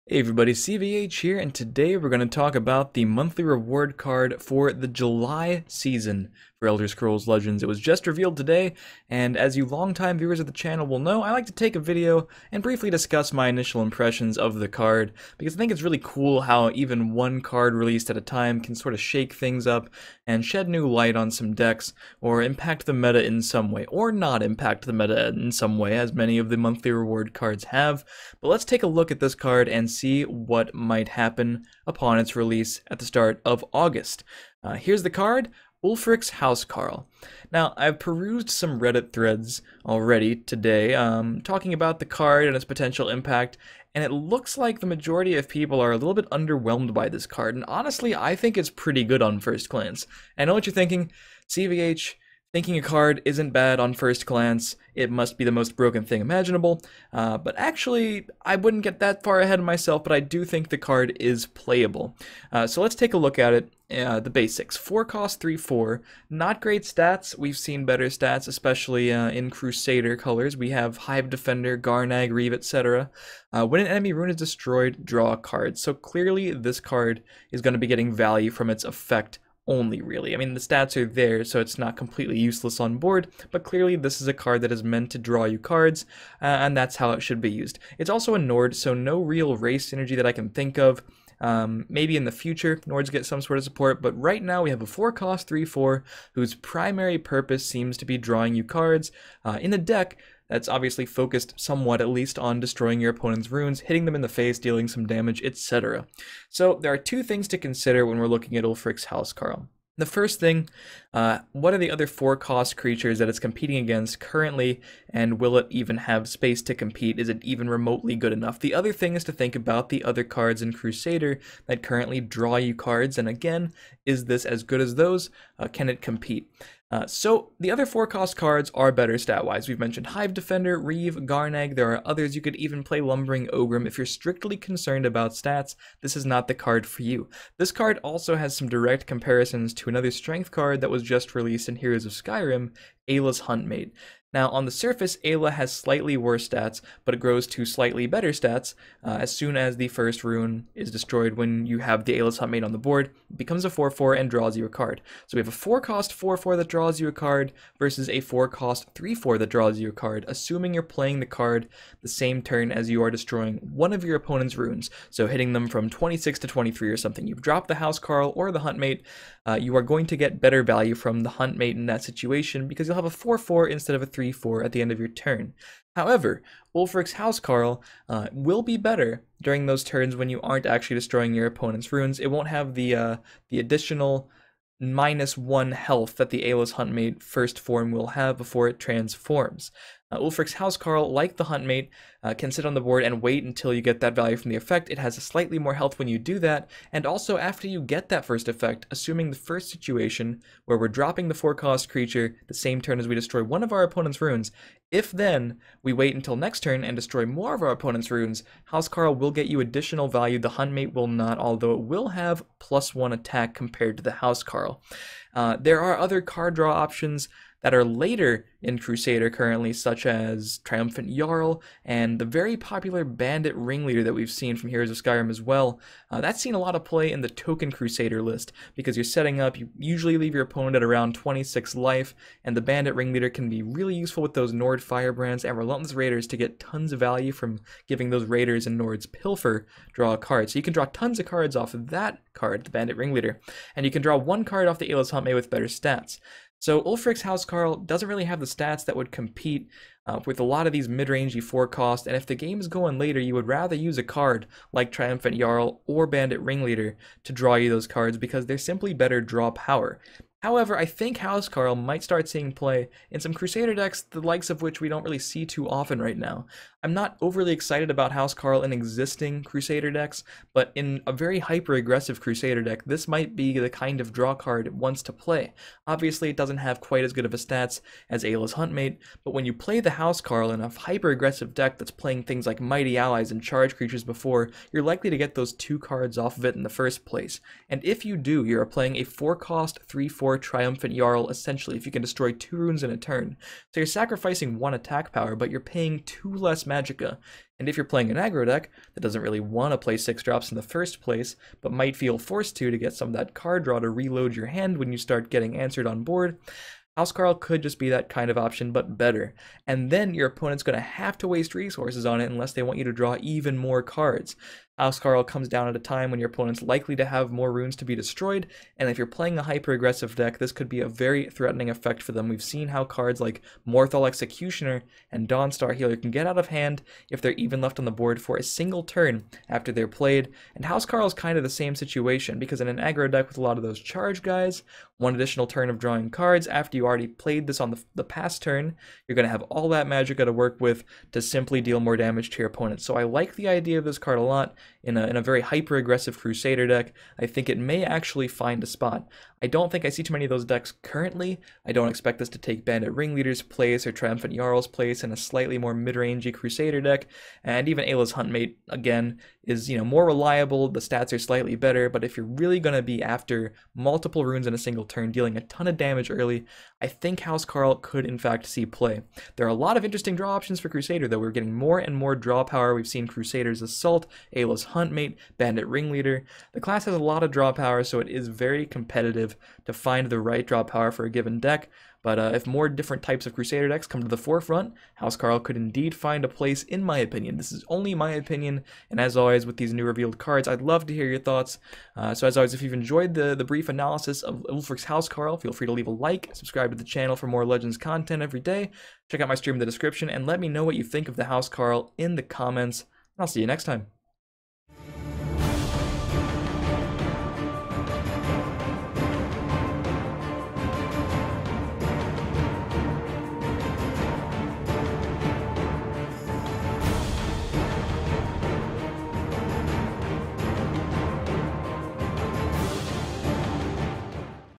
Hey everybody, CVH here, and today we're going to talk about the monthly reward card for the July season for Elder Scrolls Legends. It was just revealed today, and as you longtime viewers of the channel will know, I like to take a video and briefly discuss my initial impressions of the card, because I think it's really cool how even one card released at a time can sort of shake things up and shed new light on some decks, or impact the meta in some way, or not impact the meta in some way, as many of the monthly reward cards have. But let's take a look at this card and see what might happen upon its release at the start of August. Here's the card, Ulfric's Housecarl. Now, I've perused some Reddit threads already today, talking about the card and its potential impact, and it looks like the majority of people are a little bit underwhelmed by this card, and honestly, I think it's pretty good on first glance. I know what you're thinking, CVH, thinking a card isn't bad on first glance, it must be the most broken thing imaginable, but actually, I wouldn't get that far ahead of myself, but I do think the card is playable. So let's take a look at it. The basics. 4 cost, 3/4. Not great stats. We've seen better stats, especially in Crusader colors. We have Hive Defender, Garnag, Reeve, etc. When an enemy rune is destroyed, draw a card. So clearly, this card is going to be getting value from its effect only, really. I mean, the stats are there, so it's not completely useless on board, but clearly this is a card that is meant to draw you cards, and that's how it should be used. It's also a Nord, so no real race synergy that I can think of. Maybe in the future, Nords get some sort of support, but right now we have a 4 cost, 3/4, whose primary purpose seems to be drawing you cards in a deck that's obviously focused somewhat at least on destroying your opponent's runes, hitting them in the face, dealing some damage, etc. So there are two things to consider when we're looking at Ulfric's Housecarl. The first thing, what are the other 4 cost creatures that it's competing against currently, and will it even have space to compete? Is it even remotely good enough? The other thing is to think about the other cards in Crusader that currently draw you cards, and again, is this as good as those? Can it compete? So the other 4 cost cards are better stat-wise. We've mentioned Hive Defender, Reeve, Garnag. There are others. You could even play Lumbering Ogrim. If you're strictly concerned about stats, this is not the card for you. This card also has some direct comparisons to another strength card that was just released in Heroes of Skyrim, Ayla's Huntmate. Now, on the surface, Ayla has slightly worse stats, but it grows to slightly better stats as soon as the first rune is destroyed. When you have the Ayla's Huntmate on the board, it becomes a 4/4 and draws you a card. So we have a 4 cost 4/4 that draws you a card versus a 4 cost 3/4 that draws you a card, assuming you're playing the card the same turn as you are destroying one of your opponent's runes, so hitting them from 26 to 23 or something. You've dropped the Housecarl or the Huntmate, you are going to get better value from the Huntmate in that situation because you'll have a 4/4 instead of a 3/4 at the end of your turn. However, Ulfric's Housecarl will be better during those turns when you aren't actually destroying your opponent's runes. It won't have the additional -1 health that the Ayla's Huntmate first form will have before it transforms. Ulfric's Housecarl, like the Huntmate, can sit on the board and wait until you get that value from the effect. It has a slightly more health when you do that, and also after you get that first effect, assuming the first situation where we're dropping the 4 cost creature the same turn as we destroy one of our opponent's runes, if then we wait until next turn and destroy more of our opponent's runes, Housecarl will get you additional value. The Huntmate will not, although it will have +1 attack compared to the Housecarl. There are other card draw options that are later in Crusader currently, such as Triumphant Jarl and the very popular Bandit Ringleader that we've seen from Heroes of Skyrim as well. That's seen a lot of play in the Token Crusader list, because you're setting up, you usually leave your opponent at around 26 life, and the Bandit Ringleader can be really useful with those Nord Firebrands and Relentless Raiders to get tons of value from giving those Raiders and Nords Pilfer draw a card. So you can draw tons of cards off of that card, the Bandit Ringleader, and you can draw 1 card off the Ayla's Huntmate with better stats. So Ulfric's Housecarl doesn't really have the stats that would compete with a lot of these mid-rangey 4 cost, and if the game is going later, you would rather use a card like Triumphant Jarl or Bandit Ringleader to draw you those cards because they're simply better draw power. However, I think Housecarl might start seeing play in some Crusader decks, the likes of which we don't really see too often right now. I'm not overly excited about Housecarl in existing Crusader decks, but in a very hyper-aggressive Crusader deck, this might be the kind of draw card it wants to play. Obviously, it doesn't have quite as good of a stats as Ayla's Huntmate, but when you play the Housecarl in a hyper-aggressive deck that's playing things like Mighty Allies and Charge Creatures before, you're likely to get those 2 cards off of it in the first place. And if you do, you're playing a 4 cost 3/4 Triumphant Jarl, essentially, if you can destroy 2 runes in a turn. So you're sacrificing 1 attack power, but you're paying 2 less magicka. And if you're playing an aggro deck that doesn't really want to play 6-drops in the first place, but might feel forced to get some of that card draw to reload your hand when you start getting answered on board, Housecarl could just be that kind of option, but better. And then your opponent's going to have to waste resources on it unless they want you to draw even more cards. Housecarl comes down at a time when your opponent's likely to have more runes to be destroyed, and if you're playing a hyper-aggressive deck, this could be a very threatening effect for them. We've seen how cards like Morthal Executioner and Dawnstar Healer can get out of hand if they're even left on the board for a single turn after they're played, and Housecarl is kind of the same situation, because in an aggro deck with a lot of those charge guys, one additional turn of drawing cards after you already played this on the past turn, you're going to have all that magic to work with to simply deal more damage to your opponent. So I like the idea of this card a lot. In a very hyper-aggressive Crusader deck, I think it may actually find a spot. I don't think I see too many of those decks currently. I don't expect this to take Bandit Ringleader's place or Triumphant Jarl's place in a slightly more mid-rangey Crusader deck, and even Ayla's Huntmate, again, is more reliable, the stats are slightly better, but if you're really going to be after multiple runes in a single turn, dealing a ton of damage early, I think Housecarl could in fact see play. There are a lot of interesting draw options for Crusader, though. We're getting more and more draw power. We've seen Crusader's Assault, Ayla's Huntmate, Bandit Ringleader. The class has a lot of draw power, so it is very competitive to find the right draw power for a given deck. But if more different types of Crusader decks come to the forefront, Housecarl could indeed find a place, in my opinion. This is only my opinion, and as always, with these new revealed cards, I'd love to hear your thoughts. So as always, if you've enjoyed the brief analysis of Ulfric's Housecarl, feel free to leave a like, subscribe to the channel for more Legends content every day, check out my stream in the description, and let me know what you think of the Housecarl in the comments, and I'll see you next time.